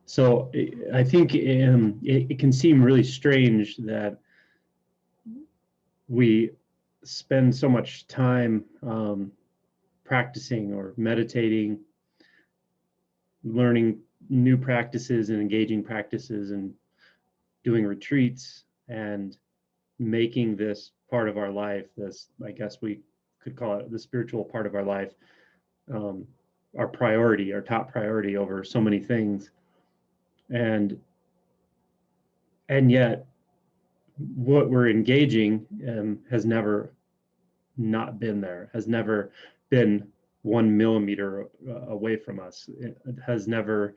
So I think it can seem really strange that we spend so much time practicing or meditating, learning new practices and engaging practices and doing retreats and making this part of our life, this, I guess we could call it the spiritual part of our life, um, our priority, our top priority over so many things. And yet what we're engaging has never not been there, has never been 1 millimeter away from us. It has never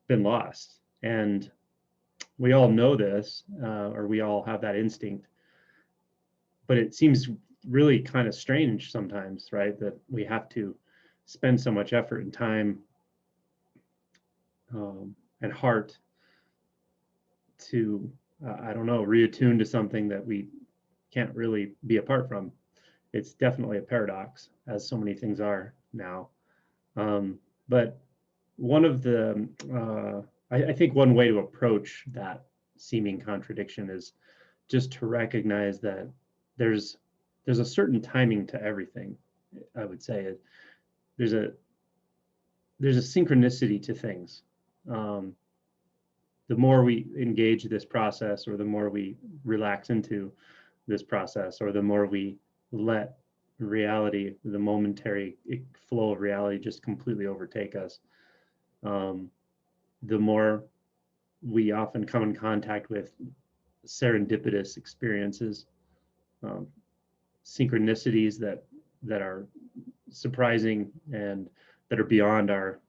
been lost. And we all know this, or we all have that instinct. But it seems really kind of strange sometimes, right? That we have to spend so much effort and time and heart to, I don't know, reattune to something that we can't really be apart from. It's definitely a paradox, as so many things are now. But one of the, I think one way to approach that seeming contradiction is just to recognize that there's a certain timing to everything. I would say there's a synchronicity to things. The more we engage this process, or the more we relax into this process, or the more we let reality, the momentary flow of reality, just completely overtake us, the more we often come in contact with serendipitous experiences, synchronicities that are surprising and that are beyond our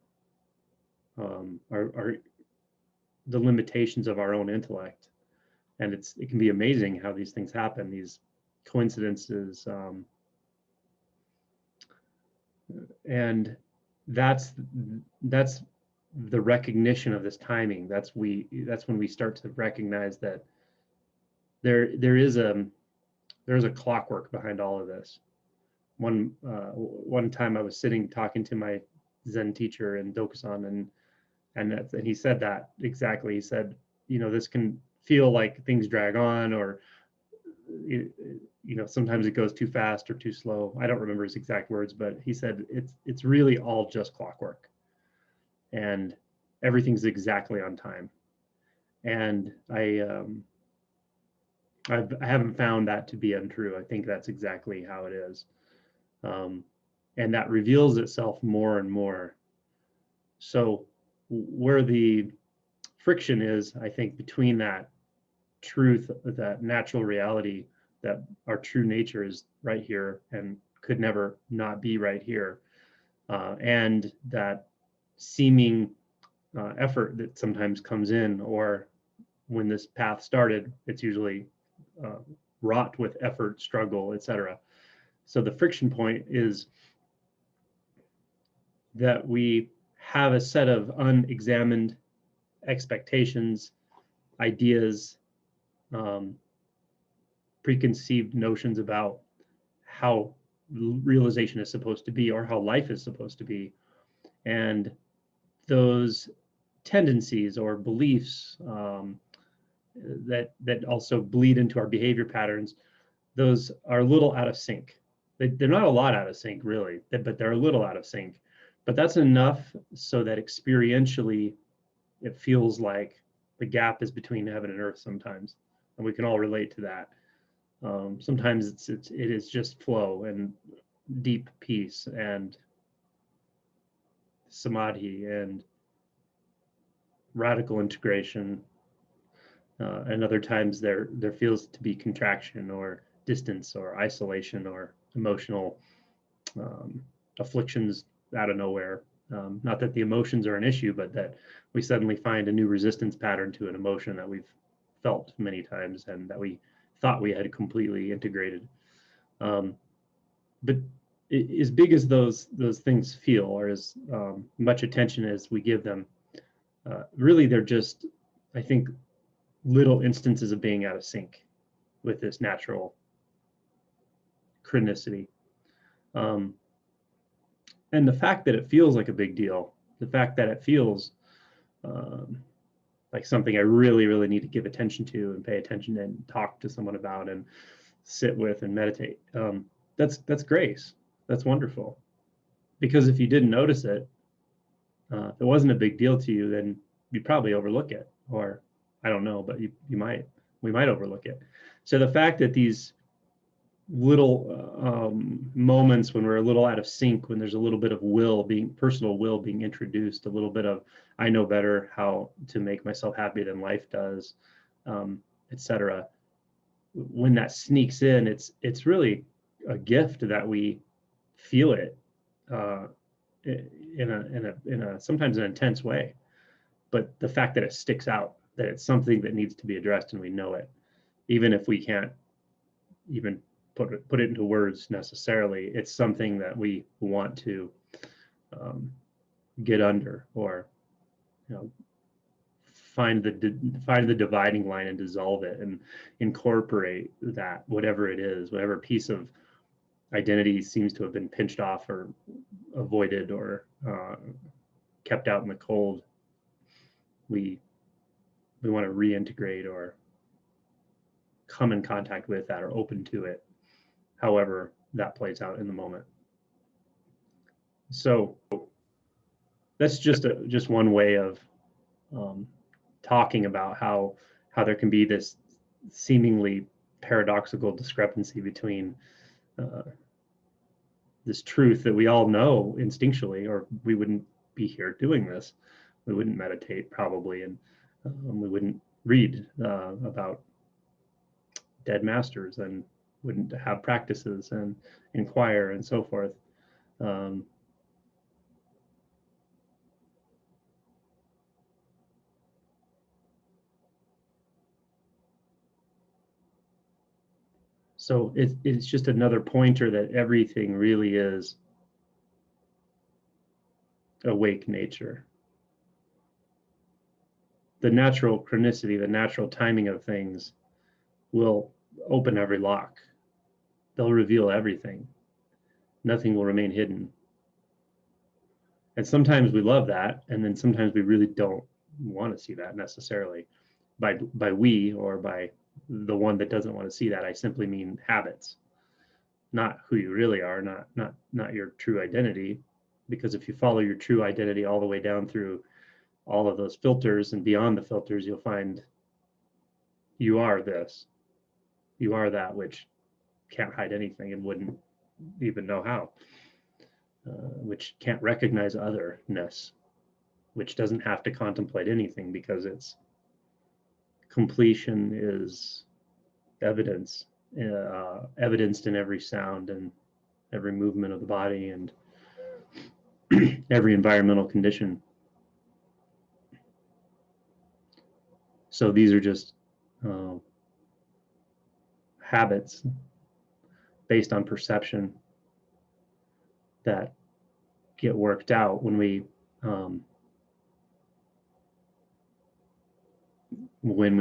the limitations of our own intellect. And it can be amazing how these things happen, these coincidences, and that's the recognition of this timing. That's when we start to recognize that there is a clockwork behind all of this. One time I was sitting talking to my Zen teacher in Dokusan, and he said that exactly. He said, this can feel like things drag on, or sometimes it goes too fast or too slow. I don't remember his exact words, but he said it's really all just clockwork, and everything's exactly on time. And I haven't found that to be untrue. I think that's exactly how it is, and that reveals itself more and more. So where the friction is, I think, between that truth, that natural reality, that our true nature is right here and could never not be right here, and that seeming effort that sometimes comes in, or when this path started, it's usually wrought with effort, struggle, etc. So the friction point is that we have a set of unexamined expectations, ideas, preconceived notions about how realization is supposed to be, or how life is supposed to be. And those tendencies or beliefs that also bleed into our behavior patterns, those are a little out of sync. They're not a lot out of sync, really, but they're a little out of sync. But that's enough so that experientially it feels like the gap is between heaven and earth sometimes, and we can all relate to that. Sometimes it is just flow and deep peace and samadhi and radical integration, and other times there feels to be contraction or distance or isolation or emotional afflictions out of nowhere. Not that the emotions are an issue, but that we suddenly find a new resistance pattern to an emotion that we've felt many times and that we thought we had completely integrated. But as big as those things feel, or as much attention as we give them, really they're just, I think, little instances of being out of sync with this natural chronicity. And the fact that it feels like a big deal, the fact that it feels like something I really, really need to give attention to and pay attention and talk to someone about and sit with and meditate. That's grace. That's wonderful. Because if you didn't notice it, if it wasn't a big deal to you, then you'd probably overlook it, or I don't know, but we might overlook it. So the fact that these little moments when we're a little out of sync, when there's a little bit of personal will being introduced, a little bit of I know better how to make myself happy than life does, etc. When that sneaks in, it's really a gift that we feel it in a sometimes an intense way. But the fact that it sticks out, that it's something that needs to be addressed and we know it, even if we can't even put it into words necessarily, it's something that we want to get under, or find the dividing line and dissolve it and incorporate that, whatever it is, whatever piece of identity seems to have been pinched off or avoided or kept out in the cold. We want to reintegrate or come in contact with that, or open to it, however that plays out in the moment. So that's just one way of talking about how there can be this seemingly paradoxical discrepancy between this truth that we all know instinctually, or we wouldn't be here doing this. We wouldn't meditate probably, and we wouldn't read about dead masters, and wouldn't have practices and inquire and so forth. So it's just another pointer that everything really is awake nature. The natural chronicity, the natural timing of things will open every lock. They'll reveal everything. Nothing will remain hidden. And sometimes we love that, and then sometimes we really don't want to see that necessarily. By we, or by the one that doesn't want to see that, I simply mean habits, not who you really are, not your true identity. Because if you follow your true identity all the way down through all of those filters and beyond the filters, you'll find you are this. You are that which can't hide anything and wouldn't even know how, which can't recognize otherness, which doesn't have to contemplate anything because its completion is evidenced in every sound and every movement of the body and every environmental condition. So these are just habits based on perception that get worked out when we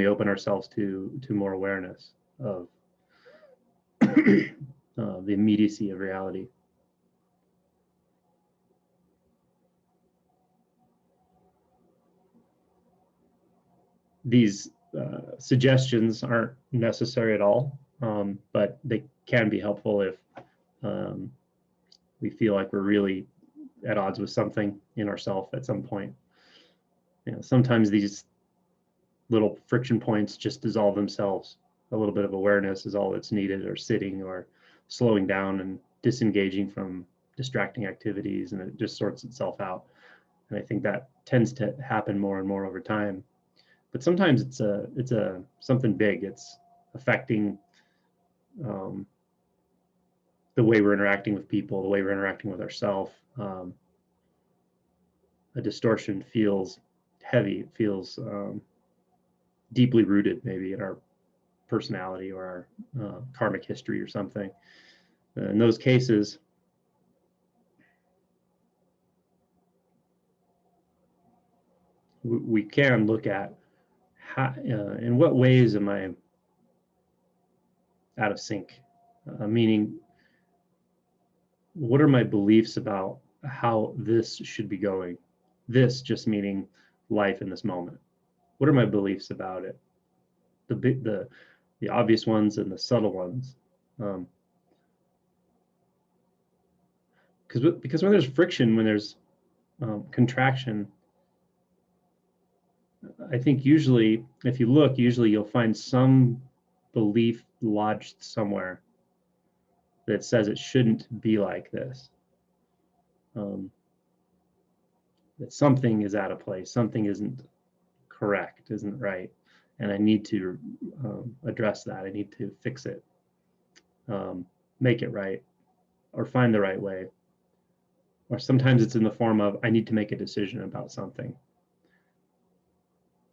open ourselves to more awareness of the immediacy of reality. These suggestions aren't necessary at all, but they can be helpful if we feel like we're really at odds with something in ourselves at some point. Sometimes these little friction points just dissolve themselves. A little bit of awareness is all that's needed, or sitting, or slowing down and disengaging from distracting activities, and it just sorts itself out. And I think that tends to happen more and more over time. But sometimes it's a something big. It's affecting the way we're interacting with people, the way we're interacting with ourselves. A distortion feels heavy. It feels deeply rooted, maybe in our personality or our karmic history or something. In those cases, we can look at how, in what ways am I out of sync? Meaning, what are my beliefs about how this should be going? This just meaning life in this moment. What are my beliefs about it? The obvious ones and the subtle ones. Because when there's friction, when there's contraction, I think usually, if you look, usually you'll find some belief lodged somewhere that says it shouldn't be like this. That something is out of place, something isn't correct, isn't right, and I need to address that. I need to fix it, make it right, or find the right way. Or sometimes it's in the form of, I need to make a decision about something.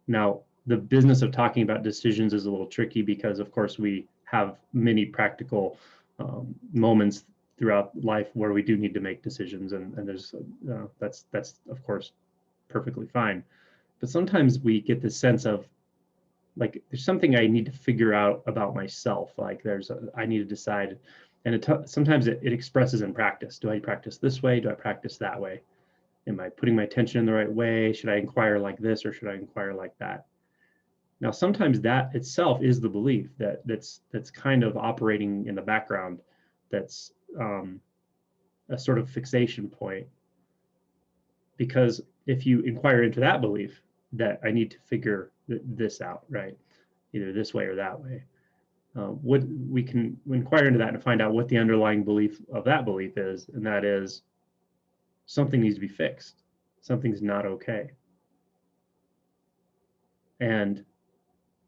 Now, the business of talking about decisions is a little tricky because, of course, we have many practical moments throughout life where we do need to make decisions, and there's that's of course perfectly fine. But sometimes we get this sense of, like, there's something I need to figure out about myself. Like I need to decide, and sometimes it expresses in practice. Do I practice this way? Do I practice that way? Am I putting my attention in the right way? Should I inquire like this, or should I inquire like that? Now, sometimes that itself is the belief that's kind of operating in the background. That's a sort of fixation point. Because if you inquire into that belief, that I need to figure this out, right? Either this way or that way. What we can inquire into that and find out what the underlying belief of that belief is, and that is something needs to be fixed. Something's not okay. And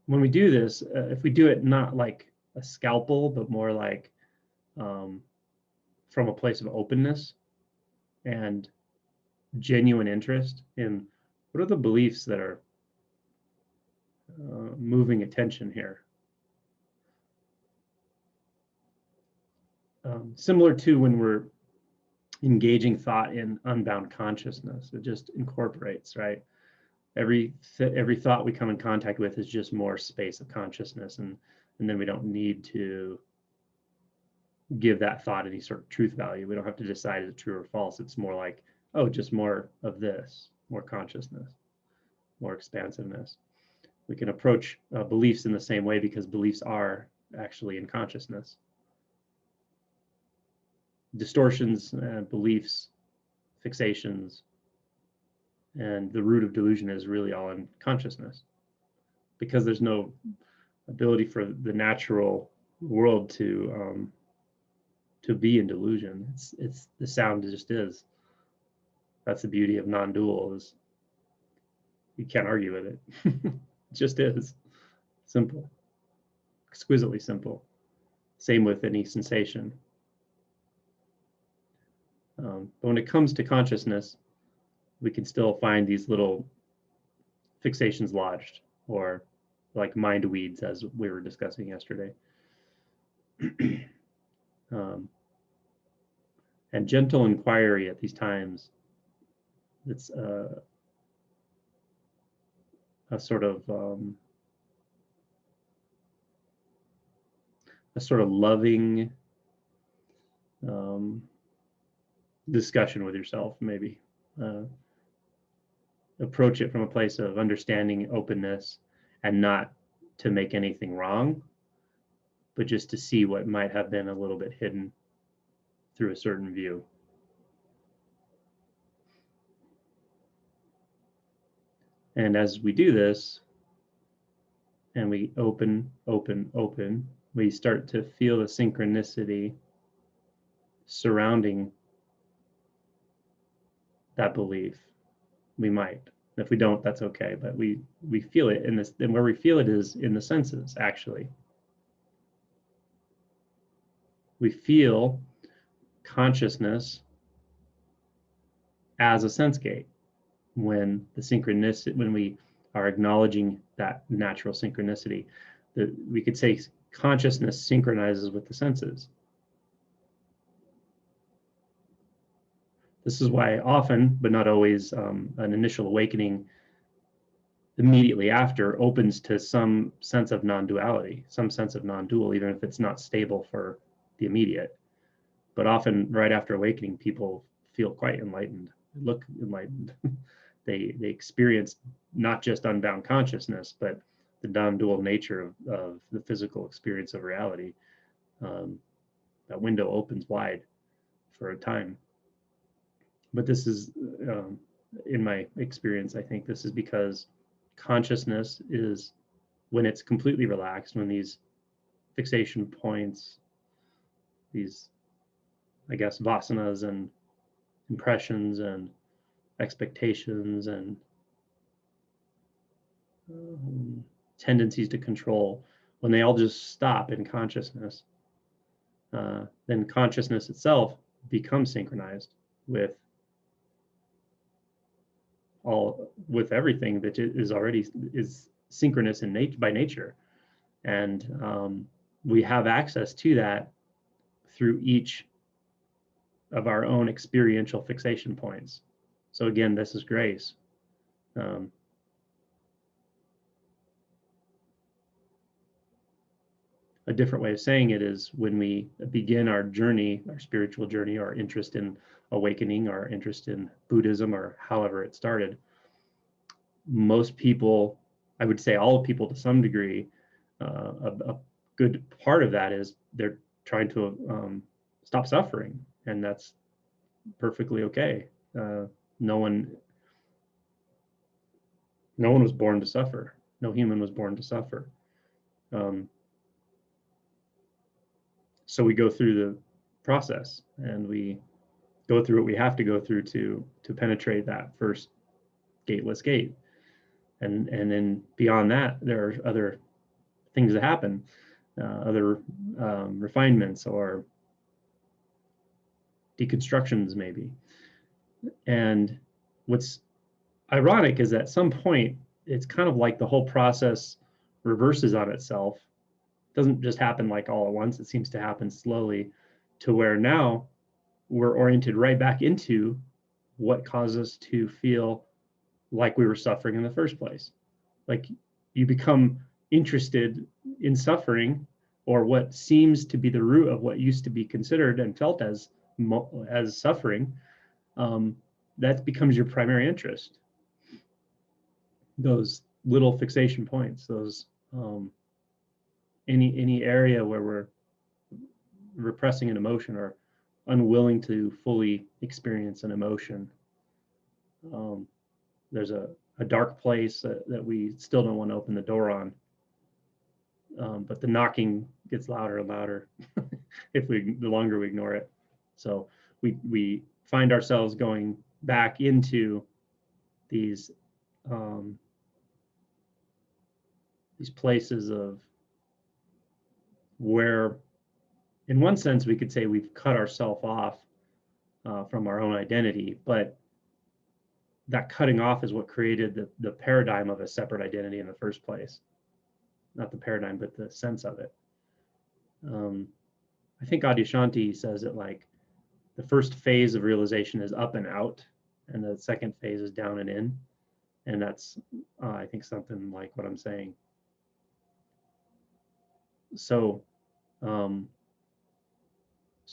when we do this, if we do it not like a scalpel, but more like from a place of openness and genuine interest in what are the beliefs that are moving attention here. Similar to when we're engaging thought in unbound consciousness, it just incorporates, right? Every thought we come in contact with is just more space of consciousness, and then we don't need to give that thought any sort of truth value. We don't have to decide is it true or false. It's more like, oh, just more of this, more consciousness, more expansiveness. We can approach beliefs in the same way because beliefs are actually in consciousness. Distortions, beliefs, fixations, and the root of delusion is really all in consciousness, because there's no ability for the natural world to be in delusion. It's the sound just is. That's the beauty of non-dual, is you can't argue with it. It just is simple, exquisitely simple. Same with any sensation. But when it comes to consciousness, we can still find these little fixations lodged, or like mind weeds, as we were discussing yesterday. And gentle inquiry at these times, it's a sort of loving discussion with yourself, maybe. Approach it from a place of understanding, openness, and not to make anything wrong, but just to see what might have been a little bit hidden through a certain view. And as we do this, and we open, we start to feel the synchronicity surrounding that belief. We might. If we don't, that's okay. But we feel it in this, and where we feel it is in the senses, actually. We feel consciousness as a sense gate when the synchronicity, when we are acknowledging that natural synchronicity, that we could say consciousness synchronizes with the senses. This is why often, but not always, an initial awakening immediately after opens to some sense of non-duality, some sense of non-dual, even if it's not stable for the immediate. But often right after awakening, people feel quite enlightened, look enlightened. they experience not just unbound consciousness, but the non-dual nature of the physical experience of reality. That window opens wide for a time. But this is, in my experience, I think this is because consciousness is, when it's completely relaxed, when these fixation points, these, I guess, vasanas and impressions and expectations and tendencies to control, when they all just stop in consciousness, then consciousness itself becomes synchronized with everything that is already is synchronous in by nature, and we have access to that through each of our own experiential fixation points. So again, this is grace. A different way of saying it is, when we begin our journey, our spiritual journey, our interest in awakening, our interest in Buddhism, or however it started, most people, I would say all people to some degree, a good part of that is they're trying to stop suffering, and that's perfectly okay. No one was born to suffer. No human was born to suffer. So we go through the process, and we go through what we have to go through to penetrate that first gateless gate. And then beyond that, there are other things that happen, other refinements or deconstructions maybe. And what's ironic is at some point, it's kind of like the whole process reverses on itself. It doesn't just happen like all at once. It seems to happen slowly, to where now we're oriented right back into what caused us to feel like we were suffering in the first place. Like, you become interested in suffering, or what seems to be the root of what used to be considered and felt as suffering. That becomes your primary interest. Those little fixation points, those any area where we're repressing an emotion or unwilling to fully experience an emotion. There's a dark place that we still don't want to open the door on. But the knocking gets louder and louder the longer we ignore it. So we find ourselves going back into these places of where, in one sense, we could say we've cut ourselves off from our own identity, but that cutting off is what created the paradigm of a separate identity in the first place. Not the paradigm, but the sense of it. I think Adyashanti says it like, the first phase of realization is up and out, and the second phase is down and in. And that's, I think, something like what I'm saying. So,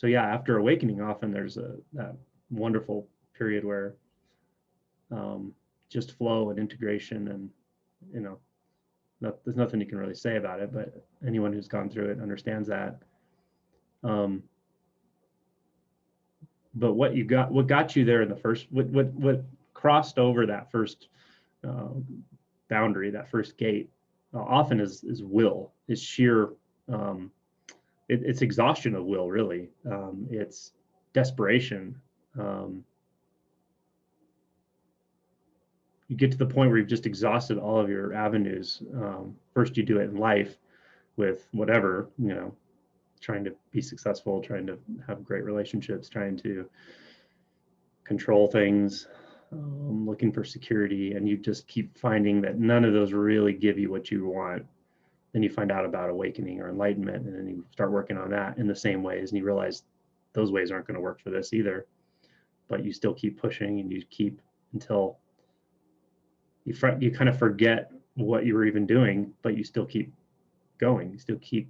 yeah, after awakening, often there's that wonderful period where just flow and integration, and there's nothing you can really say about it, but anyone who's gone through it understands that. But what got you there in the first, what crossed over that first boundary, that first gate, often is will, is sheer, it's exhaustion of will, really. It's desperation. You get to the point where you've just exhausted all of your avenues. First, you do it in life with whatever, trying to be successful, trying to have great relationships, trying to control things, looking for security, and you just keep finding that none of those really give you what you want. Then you find out about awakening or enlightenment, and then you start working on that in the same ways, and you realize those ways aren't going to work for this either. But you still keep pushing, and you keep until you kind of forget what you were even doing, but you still keep going. You still keep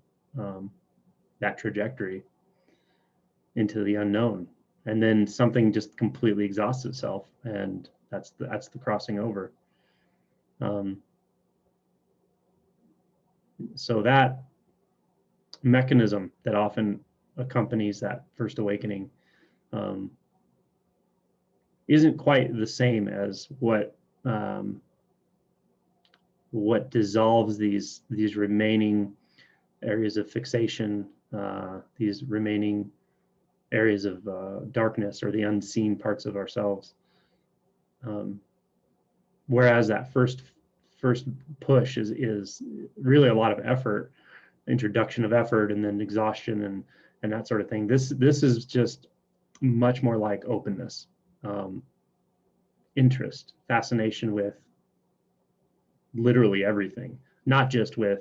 that trajectory into the unknown, and then something just completely exhausts itself, and That's the crossing over. So that mechanism that often accompanies that first awakening isn't quite the same as what dissolves these remaining areas of fixation, these remaining areas of darkness or the unseen parts of ourselves. Whereas that first push is really a lot of effort, introduction of effort, and then exhaustion and that sort of thing. This is just much more like openness, interest, fascination with literally everything, not just with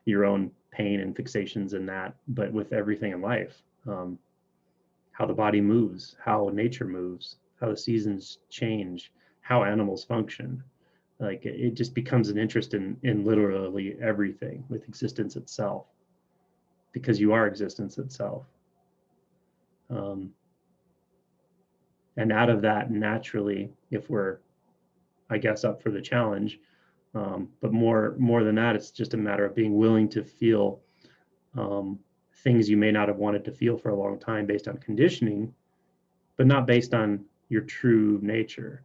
your own pain and fixations and that, but with everything in life. How the body moves, how nature moves, how the seasons change, how animals function. Like it just becomes an interest in literally everything with existence itself, because you are existence itself. And out of that, naturally, if we're, I guess, up for the challenge, but more than that, it's just a matter of being willing to feel things you may not have wanted to feel for a long time based on conditioning, but not based on your true nature,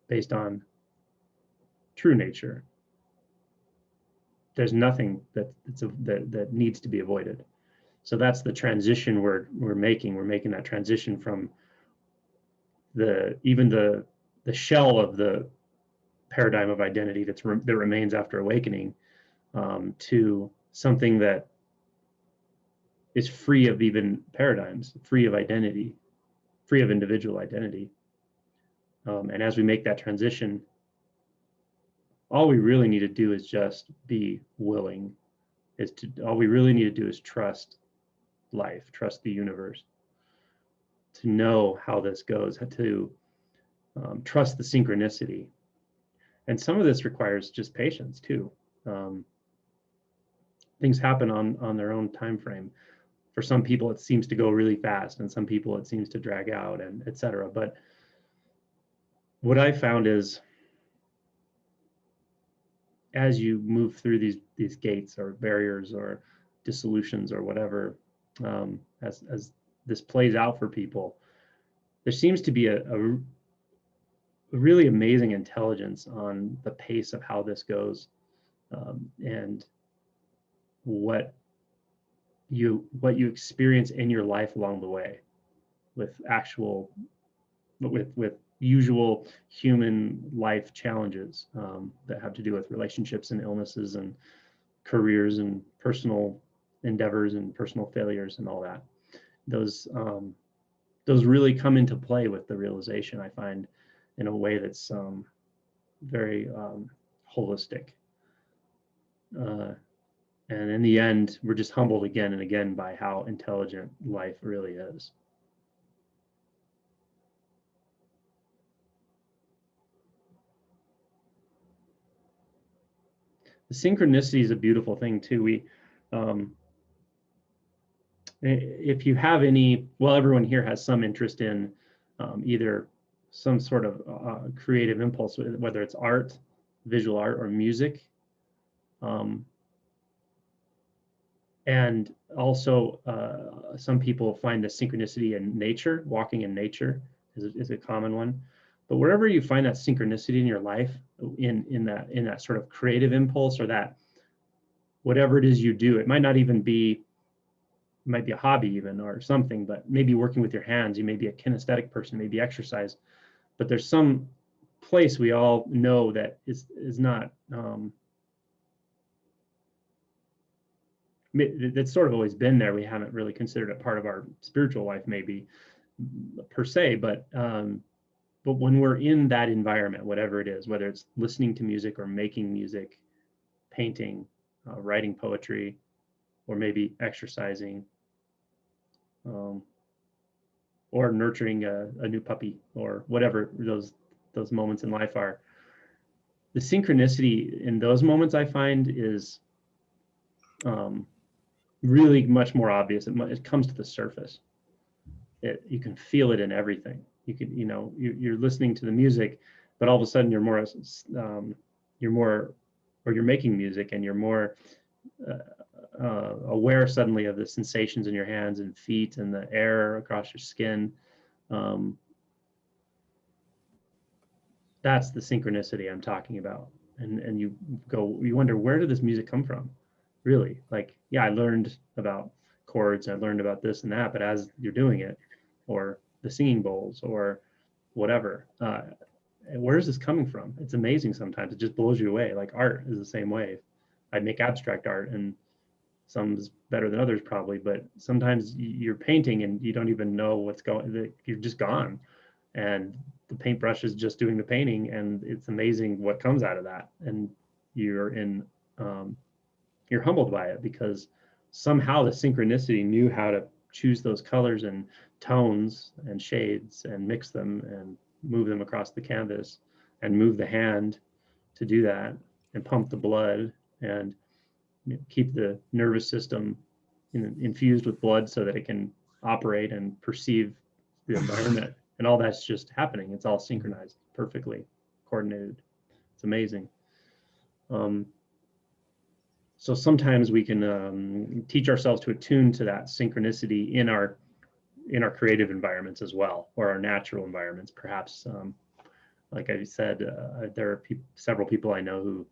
based on true nature. There's nothing that needs to be avoided. So that's the transition we're making. We're making that transition from even the shell of the paradigm of identity that remains after awakening, to something that is free of even paradigms, free of identity, free of individual identity. And as we make that transition, all we really need to do is just be willing. All we really need to do is trust life, trust the universe, to know how this goes, to trust the synchronicity. And some of this requires just patience too. Things happen on their own time frame. For some people, it seems to go really fast, and some people it seems to drag out, and etc. But what I found is, as you move through these gates or barriers or dissolutions or whatever, as this plays out for people, there seems to be a really amazing intelligence on the pace of how this goes, and what you experience in your life along the way, with usual human life challenges that have to do with relationships and illnesses and careers and personal endeavors and personal failures and all that. Those really come into play with the realization, I find, in a way that's very holistic. And in the end, we're just humbled again and again by how intelligent life really is. The synchronicity is a beautiful thing too. If you have any, well, everyone here has some interest in either some sort of creative impulse, whether it's art, visual art, or music. And also, some people find the synchronicity in nature. Walking in nature is a common one. But wherever you find that synchronicity in your life, in that sort of creative impulse, or that whatever it is you do, it might not even be, it might be a hobby even or something, but maybe working with your hands. You may be a kinesthetic person, maybe exercise, but there's some place we all know that is not, that's sort of always been there. We haven't really considered it part of our spiritual life, maybe per se, but when we're in that environment, whatever it is, whether it's listening to music or making music, painting, writing poetry, or maybe exercising, or nurturing a new puppy, or whatever those moments in life are, the synchronicity in those moments, I find, is really much more obvious. It comes to the surface. You can feel it in everything. You could, you're listening to the music, but all of a sudden you're more, or you're making music and you're more aware suddenly of the sensations in your hands and feet and the air across your skin. Um, that's the synchronicity I'm talking about. And you wonder, where did this music come from? Really? Like, yeah, I learned about chords, I learned about this and that, but as you're doing it, or the singing bowls, or whatever, where is this coming from? It's amazing sometimes. It just blows you away. Like art is the same way. I make abstract art, and some's better than others probably, but sometimes you're painting and you don't even know what's going, you're just gone. And the paintbrush is just doing the painting, and it's amazing what comes out of that. And you're in, you're humbled by it, because somehow the synchronicity knew how to choose those colors and tones and shades and mix them and move them across the canvas and move the hand to do that and pump the blood and keep the nervous system infused with blood so that it can operate and perceive the environment. And all that's just happening. It's all synchronized, perfectly coordinated. It's amazing. So sometimes we can teach ourselves to attune to that synchronicity in our creative environments as well, or our natural environments. Perhaps, like I said, there are several people I know who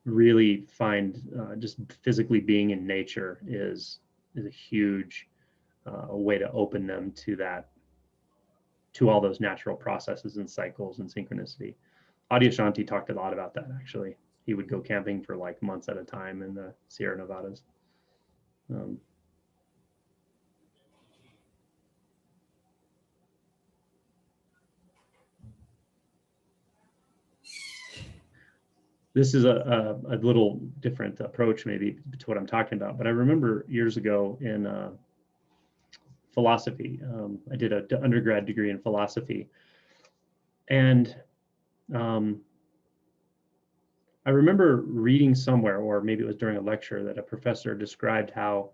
really find just physically being in nature is a huge way to open them to all those natural processes and cycles and synchronicity. Adyashanti talked a lot about that, actually. He would go camping for like months at a time in the Sierra Nevadas. This is a little different approach maybe to what I'm talking about, but I remember years ago in philosophy, I did an undergrad degree in philosophy, and I remember reading somewhere, or maybe it was during a lecture, that a professor described how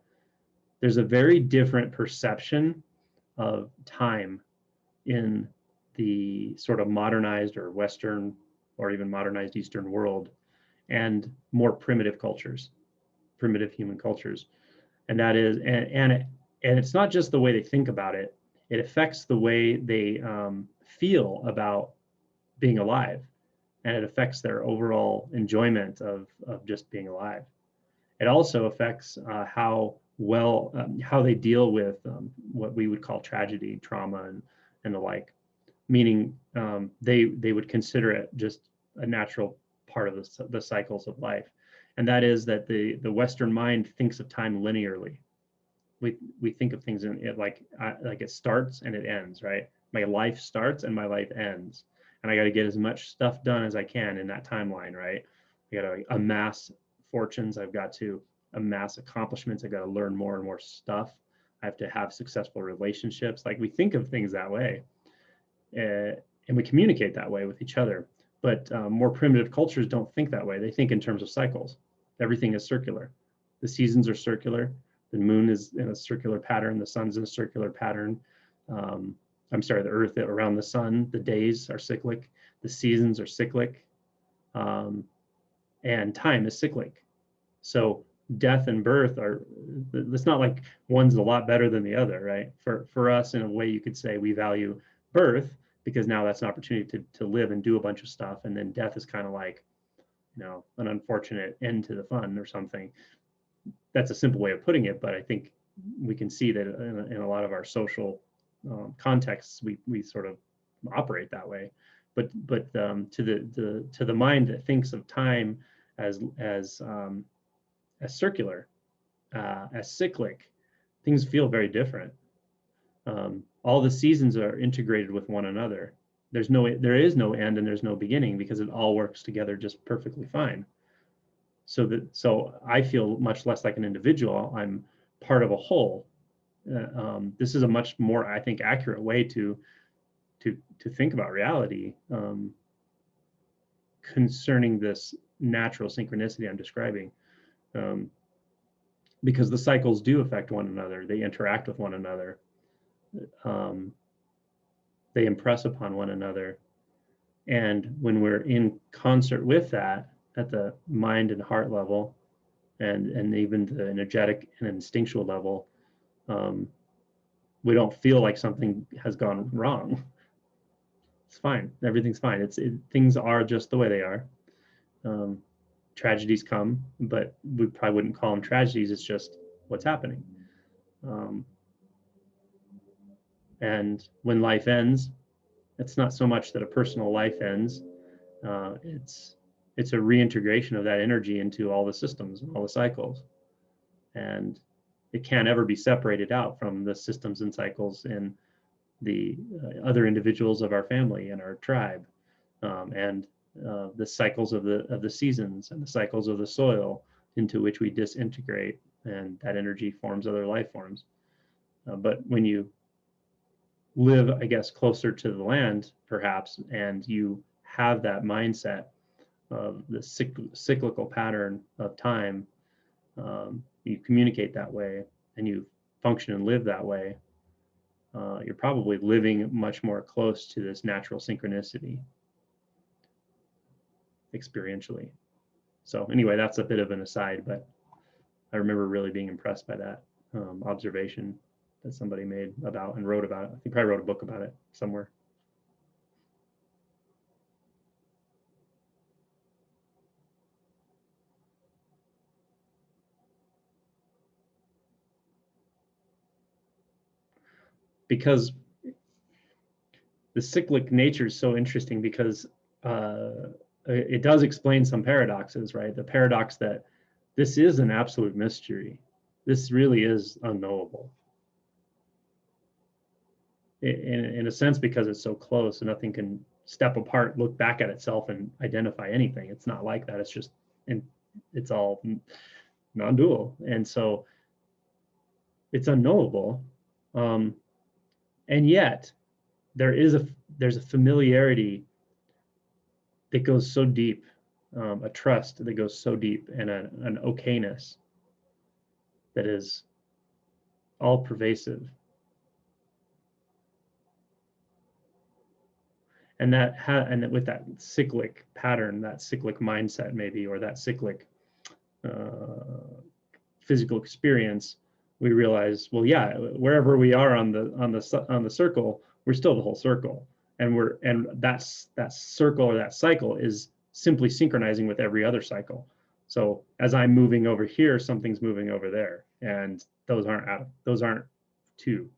there's a very different perception of time in the sort of modernized or Western or even modernized Eastern world and more primitive cultures, primitive human cultures. And that is, and it's not just the way they think about it, it affects the way they feel about being alive. And it affects their overall enjoyment of just being alive. It also affects how they deal with what we would call tragedy, trauma, and the like. Meaning they would consider it just a natural part of the cycles of life, and that is that the Western mind thinks of time linearly. We think of things in it like it starts and it ends, right? My life starts and my life ends, and I got to get as much stuff done as I can in that timeline, right? I got to amass fortunes. I've got to amass accomplishments. I got to learn more and more stuff. I have to have successful relationships. Like, we think of things that way, and we communicate that way with each other. But more primitive cultures don't think that way. They think in terms of cycles. Everything is circular. The seasons are circular. The moon is in a circular pattern. The sun's in a circular pattern. I'm sorry, the earth around the sun, the days are cyclic. The seasons are cyclic. And time is cyclic. So death and birth it's not like one's a lot better than the other, right? For us, in a way, you could say we value birth because now that's an opportunity to live and do a bunch of stuff. And then death is kind of like, an unfortunate end to the fun or something. That's a simple way of putting it, but I think we can see that in a lot of our social contexts, we sort of operate that way. But to the mind that thinks of time as circular, as cyclic, things feel very different. All the seasons are integrated with one another. There is no end and there's no beginning, because it all works together just perfectly fine. So I feel much less like an individual. I'm part of a whole. This is a much more, I think, accurate way to think about reality concerning this natural synchronicity I'm describing. Because the cycles do affect one another. They interact with one another. they impress upon one another. And when we're in concert with that at the mind and heart level, and even the energetic and instinctual level, we don't feel like something has gone wrong. It's fine. Everything's fine. Things are just the way they are. Tragedies come, but we probably wouldn't call them tragedies. It's just what's happening. And when life ends, it's not so much that a personal life ends. It's a reintegration of that energy into all the systems and all the cycles. And it can't ever be separated out from the systems and cycles in the other individuals of our family and our tribe, and the cycles of the seasons and the cycles of the soil into which we disintegrate, and that energy forms other life forms. But when you live, I guess, closer to the land, perhaps, and you have that mindset of the cyclical pattern of time, you communicate that way, and you function and live that way, you're probably living much more close to this natural synchronicity experientially. So anyway, that's a bit of an aside, but I remember really being impressed by that observation that somebody made about and wrote about it. I think probably wrote a book about it somewhere. Because the cyclic nature is so interesting, because it does explain some paradoxes, right? The paradox that this is an absolute mystery. This really is unknowable. In a sense, because it's so close and nothing can step apart, look back at itself and identify anything. It's not like that. It's just, and it's all non-dual. And so it's unknowable. And yet there's a familiarity that goes so deep, a trust that goes so deep, and an okayness that is all pervasive. And and with that cyclic pattern, that cyclic mindset maybe, or that cyclic physical experience, we realize, well, yeah, wherever we are on the circle, we're still the whole circle, and that circle or that cycle is simply synchronizing with every other cycle. So as I'm moving over here, something's moving over there, and those aren't two.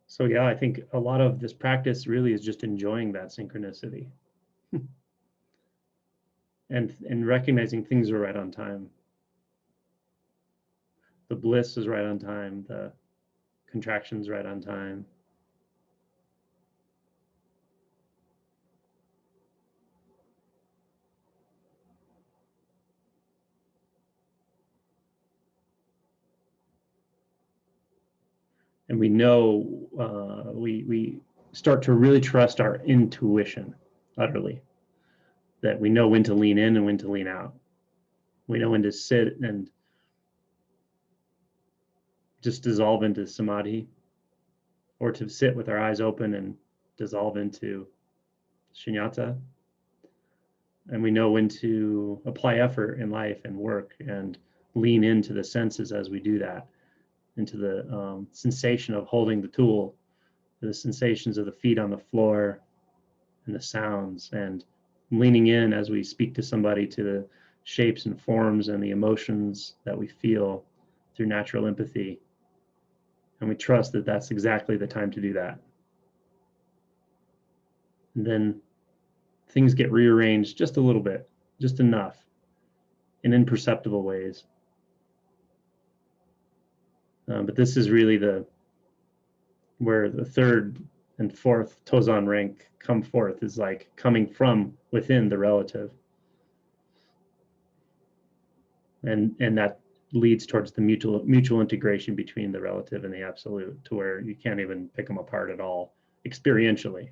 So yeah, I think a lot of this practice really is just enjoying that synchronicity and recognizing things are right on time. The bliss is right on time, the contraction's right on time. And we know, we start to really trust our intuition utterly, that we know when to lean in and when to lean out. We know when to sit and just dissolve into samadhi, or to sit with our eyes open and dissolve into shunyata. And we know when to apply effort in life and work and lean into the senses as we do that, into the sensation of holding the tool, the sensations of the feet on the floor and the sounds, and leaning in as we speak to somebody to the shapes and forms and the emotions that we feel through natural empathy. And we trust that that's exactly the time to do that. And then things get rearranged just a little bit, just enough, in imperceptible ways. But this is really where the third and forth, toson rank, come forth, is like coming from within the relative. And that leads towards the mutual integration between the relative and the absolute, to where you can't even pick them apart at all experientially.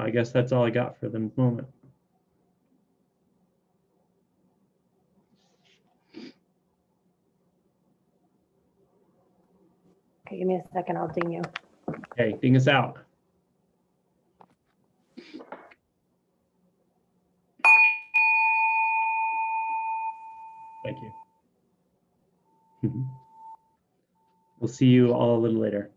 I guess that's all I got for the moment. Okay, give me a second, I'll ding you. Okay, ding us out. Thank you. We'll see you all a little later.